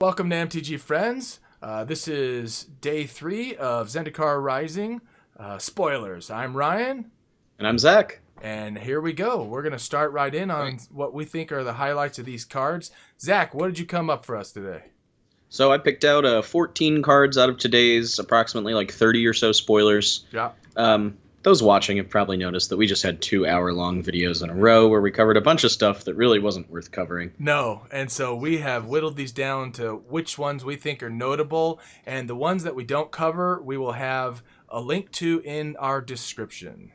Welcome to MTG Friends. This is day 3 of Zendikar Rising Spoilers. I'm Ryan. And I'm Zach. And here we go. We're going to start right in on what we think are the highlights of these cards. Zach, what did you come up for us today? So I picked out 14 cards out of today's approximately like 30 or so spoilers. Yeah. Those watching have probably noticed that we just had 2-hour-long videos in a row where we covered a bunch of stuff that really wasn't worth covering. No, and so we have whittled these down to which ones we think are notable, and the ones that we don't cover, we will have a link to in our description.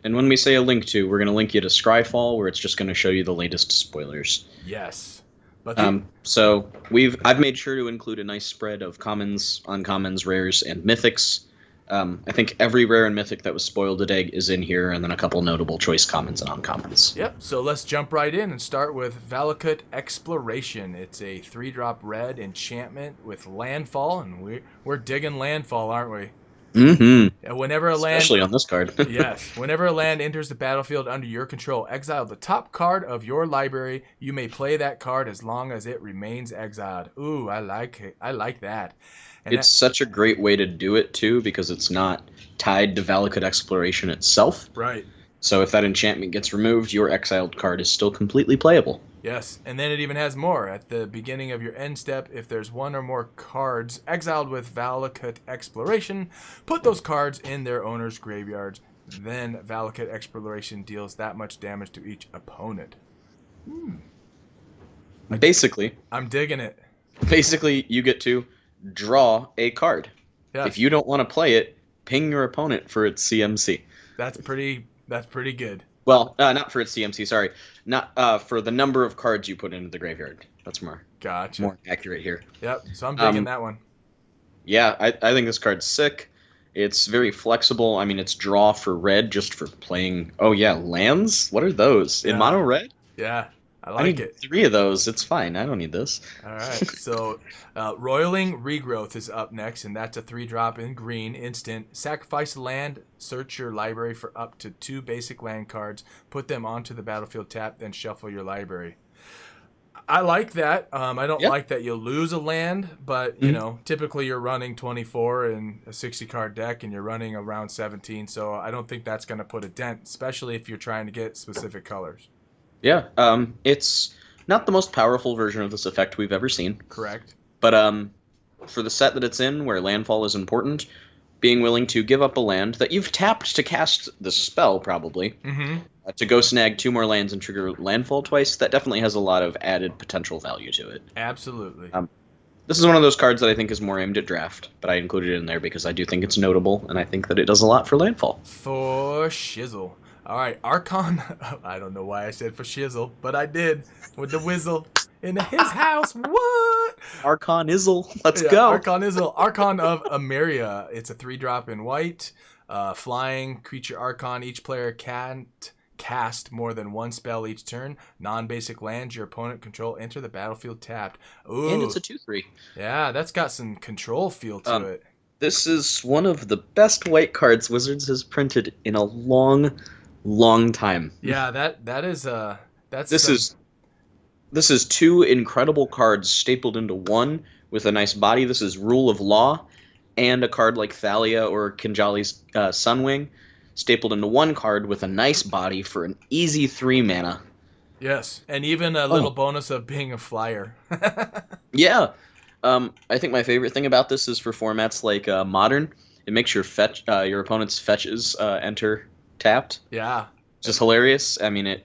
And when we say a link to, we're going to link you to Scryfall, where it's just going to show you the latest spoilers. Yes. But I've made sure to include a nice spread of commons, uncommons, rares, and mythics. I think every rare and mythic that was spoiled today is in here, and then a couple notable choice commons and uncommons. Yep, so let's jump right in and start with Valiket Exploration. It's a 3-drop red enchantment with landfall, and we're digging landfall, aren't we? Mm-hmm. Whenever a Especially on this card. Yes. Whenever a land enters the battlefield under your control, exile the top card of your library. You may play that card as long as it remains exiled. Ooh, I like it. I like that. And it's such a great way to do it, too, because it's not tied to Valiket Exploration itself. Right. So if that enchantment gets removed, your exiled card is still completely playable. Yes, and then it even has more. At the beginning of your end step, if there's one or more cards exiled with Valiket Exploration, put those cards in their owner's graveyards. Then Valiket Exploration deals that much damage to each opponent. Basically, I'm digging it. Basically, you get to draw a card. Yes. If you don't want to play it, ping your opponent for its CMC. That's pretty good. Well, not for its CMC, sorry. Not for the number of cards you put into the graveyard. That's more accurate here. Yep, so I'm digging that one. Yeah, I think this card's sick. It's very flexible. I mean, it's draw for red just for playing... Oh, yeah, lands? What are those? In mono red? Yeah, I need like it. 3 of those. It's fine. I don't need this. All right, so Roiling Regrowth is up next, and that's a 3-drop in green, instant. Sacrifice a land, search your library for up to 2 basic land cards, put them onto the battlefield tap, then shuffle your library. I like that. I don't like that you'll lose a land, but you know, typically you're running 24 in a 60-card deck, and you're running around 17, so I don't think that's going to put a dent, especially if you're trying to get specific colors. Yeah, it's not the most powerful version of this effect we've ever seen. Correct. But for the set that it's in, where landfall is important, being willing to give up a land that you've tapped to cast the spell, probably, to go snag 2 more lands and trigger landfall twice, that definitely has a lot of added potential value to it. Absolutely. This is one of those cards that I think is more aimed at draft, but I included it in there because I do think it's notable, and I think that it does a lot for landfall. For shizzle. All right, Archon. I don't know why I said for shizzle, but I did with the whizzle in his house. What? Archon-izzle. Let's go. Archon-izzle. Archon of Ameria. It's a 3-drop in white. Flying creature Archon. Each player can't cast more than 1 spell each turn. Non-basic lands your opponent control enter the battlefield tapped. Ooh. And it's a 2/3. Yeah, that's got some control feel to it. This is one of the best white cards Wizards has printed in a long time. Yeah, that is This is 2 incredible cards stapled into one with a nice body. This is Rule of Law and a card like Thalia or Kinjali's Sunwing stapled into one card with a nice body for an easy 3 mana. Yes, and even a little bonus of being a flyer. Yeah. I think my favorite thing about this is for formats like Modern. It makes your opponent's fetches enter tapped. Yeah. Just hilarious. I mean,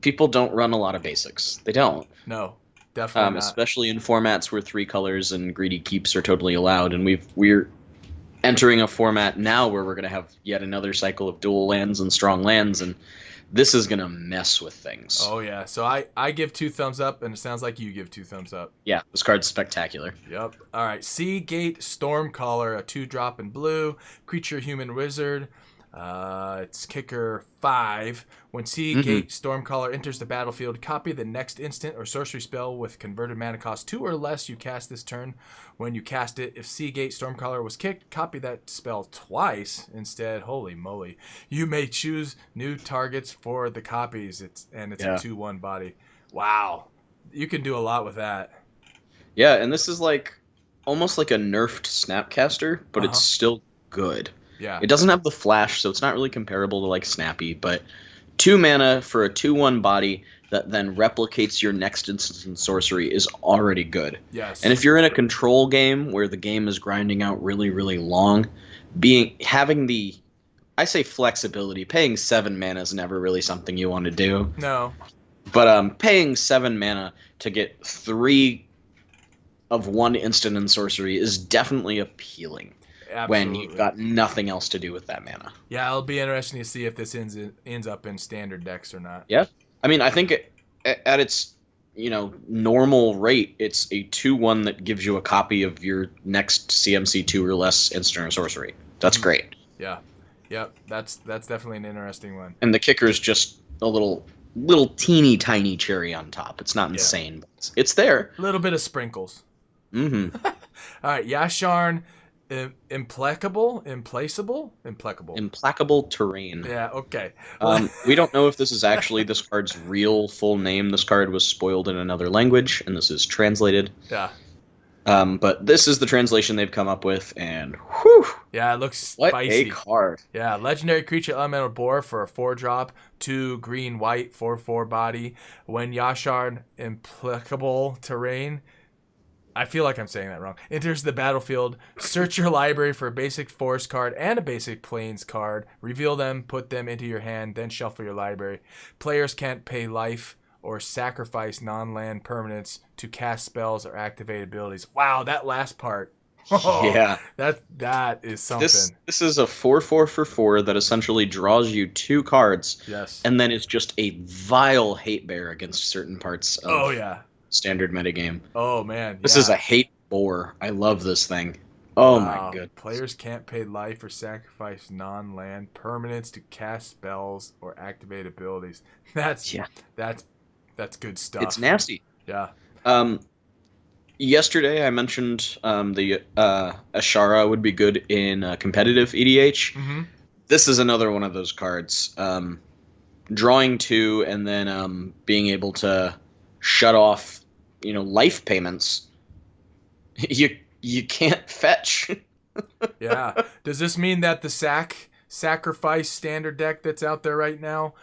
people don't run a lot of basics. They don't. No, definitely not. Especially in formats where 3 colors and greedy keeps are totally allowed. And we're entering a format now where we're going to have yet another cycle of dual lands and strong lands, and this is going to mess with things. Oh, yeah. So I give 2 thumbs up, and it sounds like you give 2 thumbs up. Yeah, this card's spectacular. Yep. All right, Seagate Stormcaller, a 2-drop in blue, creature human wizard. It's kicker 5. When Seagate Stormcaller enters the battlefield, copy the next instant or sorcery spell with converted mana cost 2 or less you cast this turn. When you cast it, if Seagate Stormcaller was kicked, copy that spell twice instead. Holy moly. You may choose new targets for the copies. It's a 2/1 body. Wow. You can do a lot with that. Yeah, and this is like almost like a nerfed Snapcaster, but it's still good. Yeah. It doesn't have the flash, so it's not really comparable to like Snappy, but 2 mana for a 2/1 body that then replicates your next instance in sorcery is already good. Yes. And if you're in a control game where the game is grinding out really, really long, having the, I say flexibility, paying 7 mana is never really something you want to do. No. But paying 7 mana to get 3 of one instant in sorcery is definitely appealing. Absolutely. When you've got nothing else to do with that mana. Yeah, it'll be interesting to see if this ends up in standard decks or not. Yeah, I mean, I think at its normal rate, it's a 2/1 that gives you a copy of your next CMC 2 or less instant or sorcery. That's great. Yeah, yep, that's definitely an interesting one. And the kicker is just a little teeny tiny cherry on top. It's not insane, but it's there. A little bit of sprinkles. Mm-hmm. All right, Yasharn. Implacable terrain. Yeah, okay. We don't know if this is actually this card's real full name. This card was spoiled in another language, and this is translated. Yeah. But this is the translation they've come up with, and whew! Yeah, it looks what spicy. a card. Yeah, legendary creature elemental boar for a 4-drop, 2 green white 4/4 body. When Yasharn Implacable Terrain, I feel like I'm saying that wrong, enters the battlefield, search your library for a basic forest card and a basic plains card, reveal them, put them into your hand, then shuffle your library. Players can't pay life or sacrifice non-land permanents to cast spells or activate abilities. Wow, that last part. Oh, yeah. That is something. This is a 4/4 for 4 that essentially draws you 2 cards. Yes. And then it's just a vile hate bear against certain parts of standard metagame. Oh man, this is a hate bore. I love this thing. Oh my goodness. Players can't pay life or sacrifice non-land permanents to cast spells or activate abilities. That's good stuff. It's nasty. Yeah. Yesterday I mentioned the Ashara would be good in competitive EDH. Mm-hmm. This is another one of those cards. Drawing 2 and then being able to shut off life payments. You can't fetch. Yeah. Does this mean that the sacrifice standard deck that's out there right now,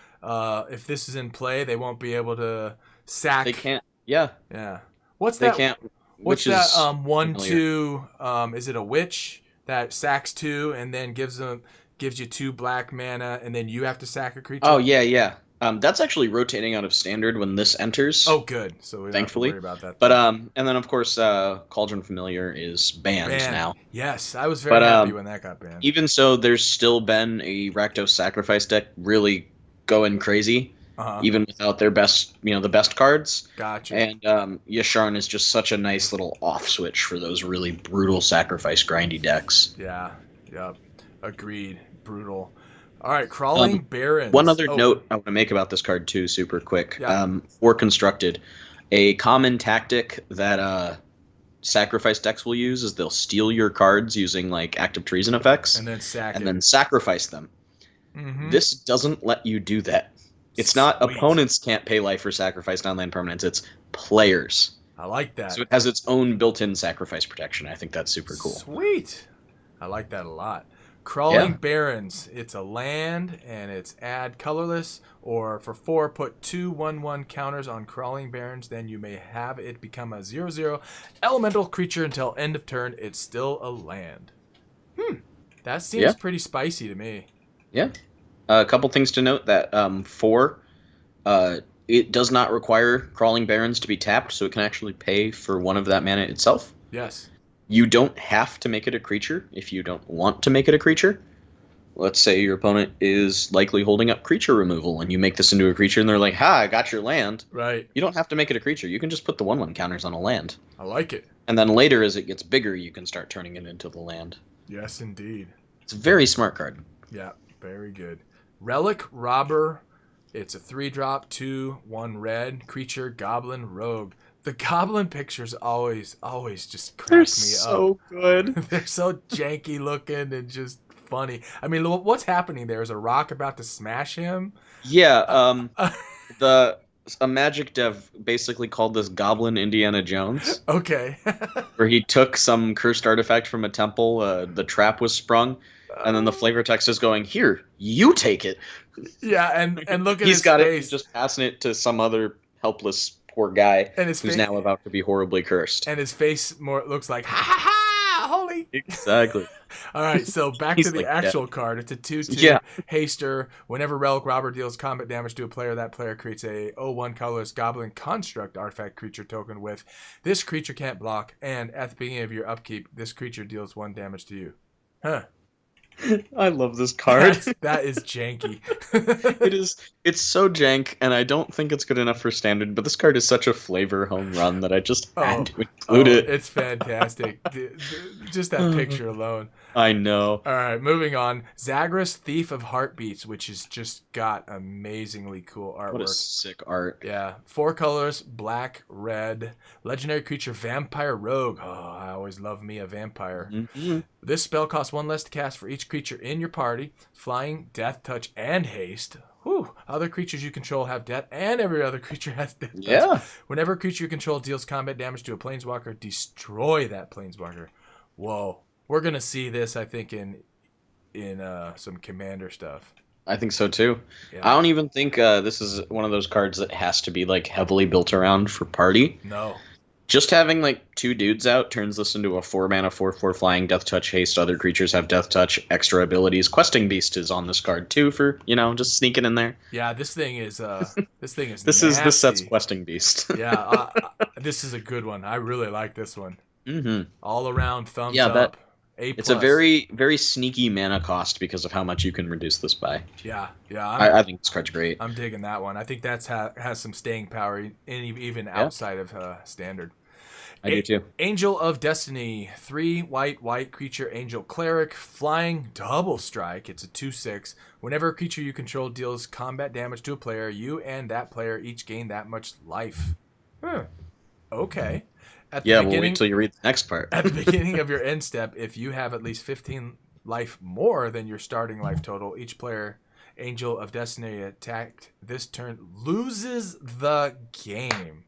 if this is in play, they won't be able to sack? They can't. Yeah. Yeah. What's that? They can't. What's that? 1/2. Is it a witch that sacks 2 and then gives you 2 black mana and then you have to sack a creature? Oh yeah. That's actually rotating out of standard when this enters. Oh, good. So we don't thankfully have to worry about that. But and then of course Cauldron Familiar is banned now. Yes, I was very happy when that got banned. Even so, there's still been a Rakdos Sacrifice deck really going crazy, even without their best, the best cards. Gotcha. And Yasharn is just such a nice little off switch for those really brutal sacrifice grindy decks. Yeah. Yep. Agreed. Brutal. All right, Crawling Barrens. One other note I want to make about this card too, super quick. Yeah. For Constructed, a common tactic that sacrifice decks will use is they'll steal your cards using like active treason effects, and then sacrifice them. Mm-hmm. This doesn't let you do that. It's not opponents can't pay life or sacrifice non-land permanents. It's players. I like that. So it has its own built-in sacrifice protection. I think that's super cool. Sweet. I like that a lot. Crawling Barrens. It's a land, and it's add colorless, or for 4, put 2 1/1 counters on Crawling Barrens. Then you may have it become a 0/0 elemental creature until end of turn. It's still a land. That seems pretty spicy to me. Yeah. A couple things to note that 4, it does not require Crawling Barrens to be tapped, so it can actually pay for 1 of that mana itself. Yes. You don't have to make it a creature if you don't want to make it a creature. Let's say your opponent is likely holding up creature removal, and you make this into a creature, and they're like, "Ha, I got your land." Right. You don't have to make it a creature. You can just put the 1/1 counters on a land. I like it. And then later, as it gets bigger, you can start turning it into the land. Yes, indeed. It's a very smart card. Yeah, very good. Relic Robber. It's a 3-drop, 2/1 red creature, Goblin Rogue. The goblin pictures always just crack me up. They're so good. They're so janky looking and just funny. I mean, what's happening there? Is a rock about to smash him? Yeah. a Magic dev basically called this Goblin Indiana Jones, Okay. where he took some cursed artifact from a temple, the trap was sprung, and then the flavor text is going, "Here, you take it." Yeah, and look at He's his got it. He's face. just passing it to some other helpless poor guy And his who's face. now about to be horribly cursed. And his face more looks like ha ha ha! Holy. Exactly. All right, so back He's to the like actual card. It's a 2/2 Yeah. haster. Whenever Relic Robber deals combat damage to a player, that player creates a 0/1 colorless Goblin Construct artifact creature token with this creature can't block, and at the beginning of your upkeep, this creature deals 1 damage to you. Huh. I love this card. That is janky. It is. It's so jank, and I don't think it's good enough for standard. But this card is such a flavor home run that I just had to include it. It's fantastic. Just that picture alone. I know. All right, moving on. Zagras, Thief of Heartbeats, which has just got amazingly cool artwork. What a sick art. Yeah. 4 colors, black, red. Legendary creature, Vampire Rogue. Oh, I always love me a vampire. Mm-hmm. This spell costs 1 less to cast for each creature in your party. Flying, death touch, and haste. Whew. Other creatures you control have death, and every other creature has death touch. Yeah. Whenever a creature you control deals combat damage to a planeswalker, destroy that planeswalker. Whoa. We're going to see this, I think, in some commander stuff. I think so too. Yeah. I don't even think this is one of those cards that has to be like heavily built around for party. No. Just having like 2 dudes out turns this into a 4-mana 4/4 flying death touch haste. Other creatures have death touch, extra abilities. Questing Beast is on this card too for, just sneaking in there. Yeah, this thing is This nasty. is this set's Questing Beast. Yeah, this is a good one. I really like this one. Mm-hmm. All around thumbs Yeah, up. A+. It's a very, very sneaky mana cost because of how much you can reduce this by. Yeah. I think this card's great. I'm digging that one. I think that's has some staying power, even outside of standard. I do too. Angel of Destiny, 3 white creature, Angel Cleric, flying, double strike. It's a 2/6. Whenever a creature you control deals combat damage to a player, you and that player each gain that much life. Okay. We'll wait till you read the next part. At the beginning of your end step, if you have at least 15 life more than your starting life total, each player, Angel of Destiny, attacked this turn loses the game.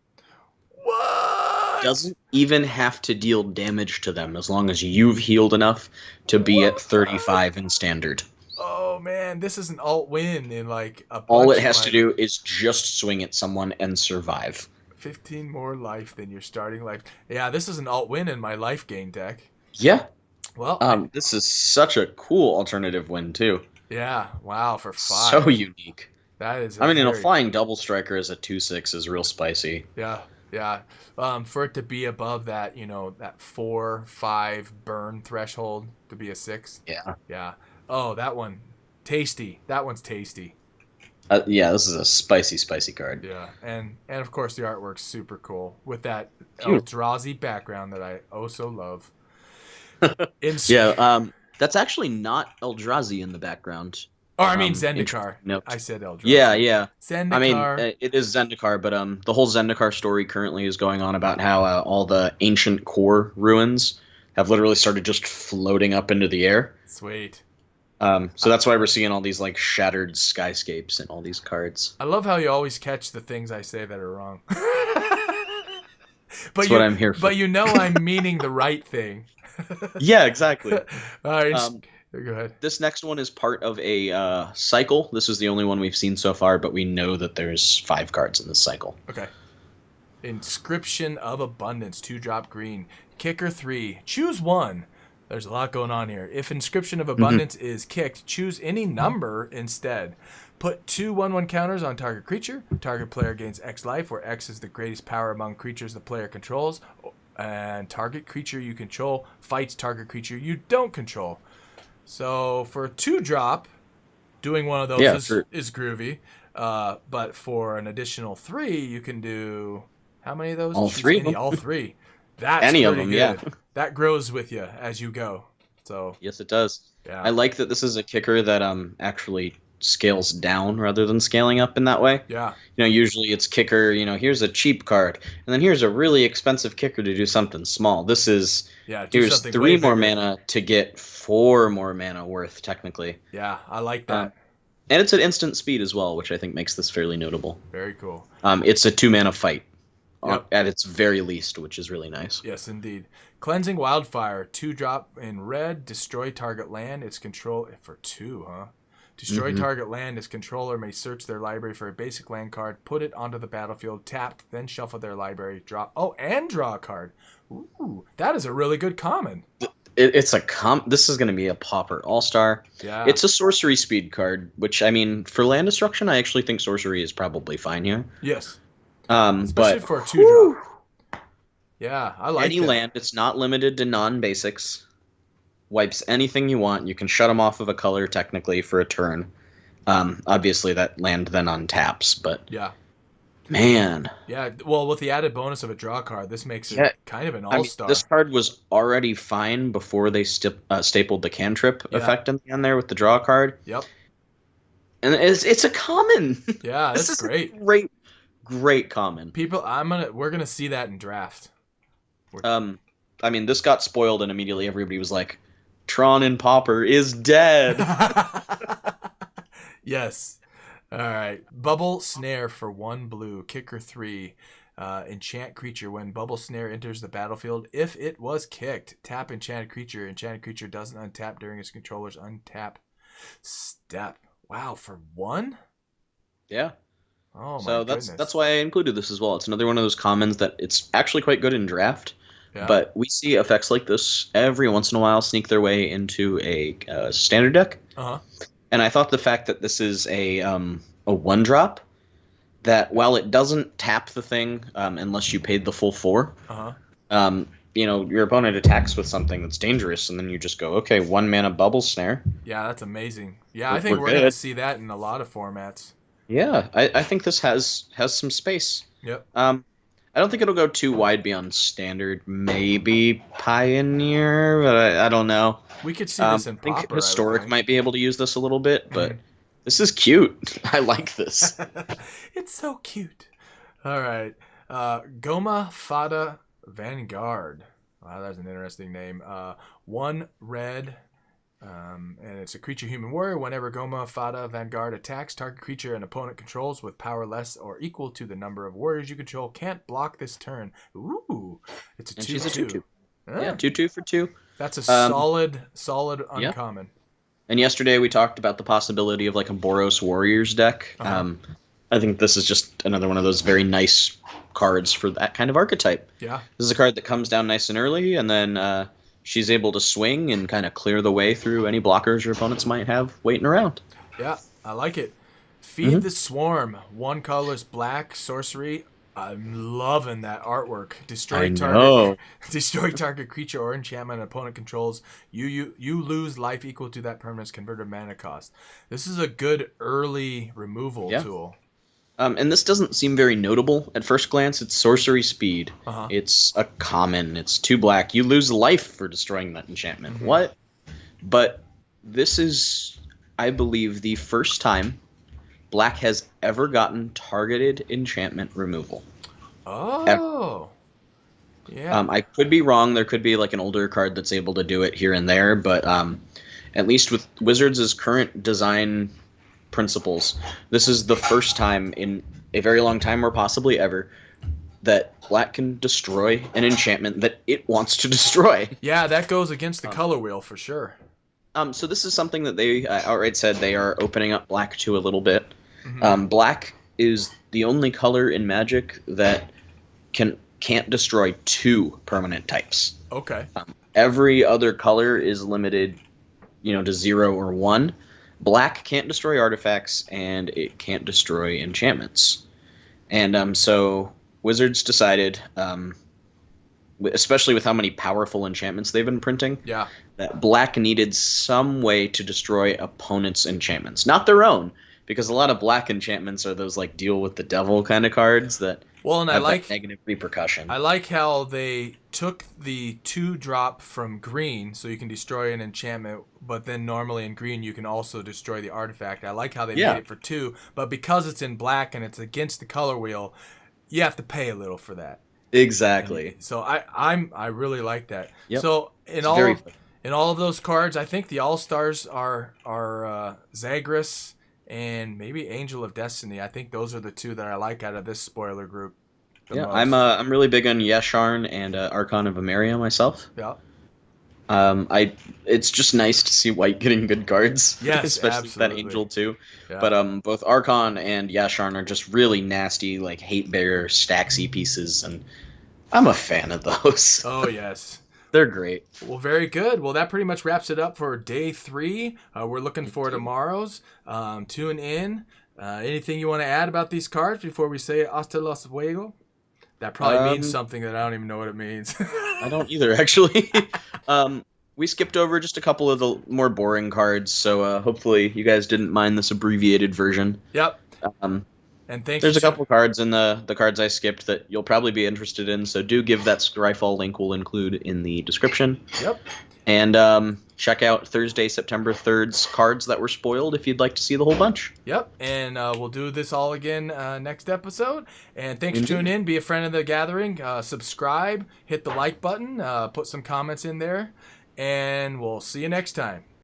What? Doesn't even have to deal damage to them as long as you've healed enough to be at 35 in standard. Oh man, this is an alt win in like a bunch. All it has to do is just swing at someone and survive. 15 more life than your starting life. Yeah, this is an alt win in my life gain deck. Yeah. Well, this is such a cool alternative win too. Yeah, wow, for 5. So unique. That is. A flying double striker as a 2/6 is real spicy. Yeah. For it to be above that, that 4/5 burn threshold to be a 6. Yeah. Oh, that one, tasty. That one's tasty. This is a spicy card. Yeah, and of course the artwork's super cool with that Eldrazi background that I so love. That's actually not Eldrazi in the background. Oh, I mean Zendikar. No, I said Eldrazi. Yeah. Zendikar. It is Zendikar, but the whole Zendikar story currently is going on about how all the ancient core ruins have literally started just floating up into the air. Sweet. So that's why we're seeing all these like shattered skyscapes and all these cards. I love how you always catch the things I say that are wrong. That's what I'm here for. But I'm meaning the right thing. Yeah, exactly. All right, go ahead. This next one is part of a cycle. This is the only one we've seen so far, but we know that there's 5 cards in this cycle. Okay. Inscription of Abundance, 2-drop green. Kicker 3. Choose 1. There's a lot going on here. If Inscription of Abundance is kicked, choose any number instead. Put 2 1/1 counters on target creature. Target player gains X life, where X is the greatest power among creatures the player controls. And target creature you control fights target creature you don't control. So for a 2-drop, doing one of those is groovy. But for an additional 3, you can do how many of those? All 3. All 3. That's any pretty of them, good. yeah. That grows with you as you go. So yes, it does. Yeah. I like that this is a kicker that actually scales down rather than scaling up in that way. Yeah. Usually it's kicker, here's a cheap card, and then here's a really expensive kicker to do something small. This is here's 3 more mana to get 4 more mana worth, technically. Yeah, I like that. And it's at instant speed as well, which I think makes this fairly notable. Very cool. It's a 2-mana fight Yep. at its very least, which is really nice. Yes, indeed. Cleansing Wildfire, 2-drop in red, destroy target land. Its control for 2, huh? Destroy target land. Its controller may search their library for a basic land card, put it onto the battlefield, tapped, then shuffle their library, draw. Oh, and draw a card. Ooh, that is a really good common. It's a This is going to be a Pauper All-Star. Yeah. It's a sorcery speed card, which, I mean, for land destruction, I actually think sorcery is probably fine here. Yes. Especially but for a 2-drop. Yeah, I like any that. land. It's not limited to non-basics. Wipes anything you want. You can shut them off of a color technically for a turn. Obviously, that land then untaps, but yeah, man, yeah. Well, with the added bonus of a draw card, this makes it kind of an all-star. This card was already fine before they stapled the cantrip effect in the end there with the draw card. Yep. And it's a common. Yeah, that's great. Great common. We're gonna see that in draft. I mean, this got spoiled, and immediately everybody was like, "Tron and Pauper is dead." Yes. All right. Bubble Snare for 1 blue. Kicker 3. Enchant creature. When Bubble Snare enters the battlefield, if it was kicked, tap enchanted creature. Enchanted creature doesn't untap during its controller's untap step. Wow, for 1? Yeah. Oh my so goodness. that's why I included this as well. It's another one of those commons that it's actually quite good in draft. Yeah. But we see effects like this every once in a while sneak their way into a standard deck. Uh-huh. And I thought the fact that this is a 1-drop, that while it doesn't tap the thing unless you paid the full 4, your opponent attacks with something that's dangerous, and then you just go, okay, 1-mana Bubble Snare. Yeah, that's amazing. Yeah, I think we're going to see that in a lot of formats. Yeah, I think this has some space. Yep. I don't think it'll go too wide beyond standard. Maybe Pioneer, but I don't know. We could see this in Pauper. I think Historic might be able to use this a little bit, but this is cute. I like this. It's so cute. All right. Goma, Fada, Vanguard. Wow, that's an interesting name. 1 red, and it's a creature human warrior. Whenever Goma, Fada, Vanguard attacks, target creature an opponent controls with power less or equal to the number of warriors you control can't block this turn. Ooh, it's a 2/2. She's a 2/2. Yeah, 2/2 for 2. That's a solid uncommon. Yeah. And yesterday we talked about the possibility of like a Boros Warriors deck. I think this is just another one of those very nice cards for that kind of archetype. Yeah. This is a card that comes down nice and early, and then she's able to swing and kind of clear the way through any blockers your opponents might have waiting around. Yeah, I like it. Feed the Swarm. 1 colorless black sorcery. I'm loving that artwork. Destroy target creature or enchantment an opponent controls. You lose life equal to that permanent's converted mana cost. This is a good early removal tool. And this doesn't seem very notable at first glance. It's sorcery speed. It's a common. It's 2 black. You lose life for destroying that enchantment. What? But this is, I believe, the first time black has ever gotten targeted enchantment removal. Oh. Ever. Yeah. I could be wrong. There could be like an older card that's able to do it here and there, but at least with Wizards' current design principles, this is the first time in a very long time, or possibly ever, that black can destroy an enchantment that it wants to destroy. Yeah, that goes against the color wheel for sure. So this is something that they outright said they are opening up black to a little bit. Black is the only color in Magic that can't destroy 2 permanent types. Okay. Every other color is limited, to 0 or 1. Black can't destroy artifacts, and it can't destroy enchantments. And so Wizards decided, especially with how many powerful enchantments they've been printing, that black needed some way to destroy opponents' enchantments. Not their own, because a lot of black enchantments are those like deal with the devil kind of cards that have that negative repercussion. I like how they took the 2-drop from green, so you can destroy an enchantment, but then normally in green you can also destroy the artifact. I like how they made it for 2, but because it's in black and it's against the color wheel, you have to pay a little for that. Exactly. And so I really like that. Yep. So in all of those cards, I think the all-stars are Zagreus and maybe Angel of Destiny. I think those are the two that I like out of this spoiler group the Yeah, most. I'm really big on Yasharn and Archon of Ameria myself. Yeah. It's just nice to see White getting good cards. Yes, Especially with that absolutely. Angel too. Yeah. But both Archon and Yasharn are just really nasty, like hate bearer stacksy pieces, and I'm a fan of those. Oh, yes. They're great. Well, very good. Well, that pretty much wraps it up for day 3. We're looking for tomorrow's. Tune in. Anything you want to add about these cards before we say hasta los luego? That probably means something that I don't even know what it means. I don't either, actually. We skipped over just a couple of the more boring cards, so hopefully you guys didn't mind this abbreviated version. Yep. And thanks. There's a couple cards in the cards I skipped that you'll probably be interested in, so do give that Scryfall link we'll include in the description. Yep. And check out Thursday, September 3rd's cards that were spoiled if you'd like to see the whole bunch. Yep. And we'll do this all again next episode. And thanks for tuning in. Be a friend of the gathering. Subscribe. Hit the like button. Put some comments in there. And we'll see you next time.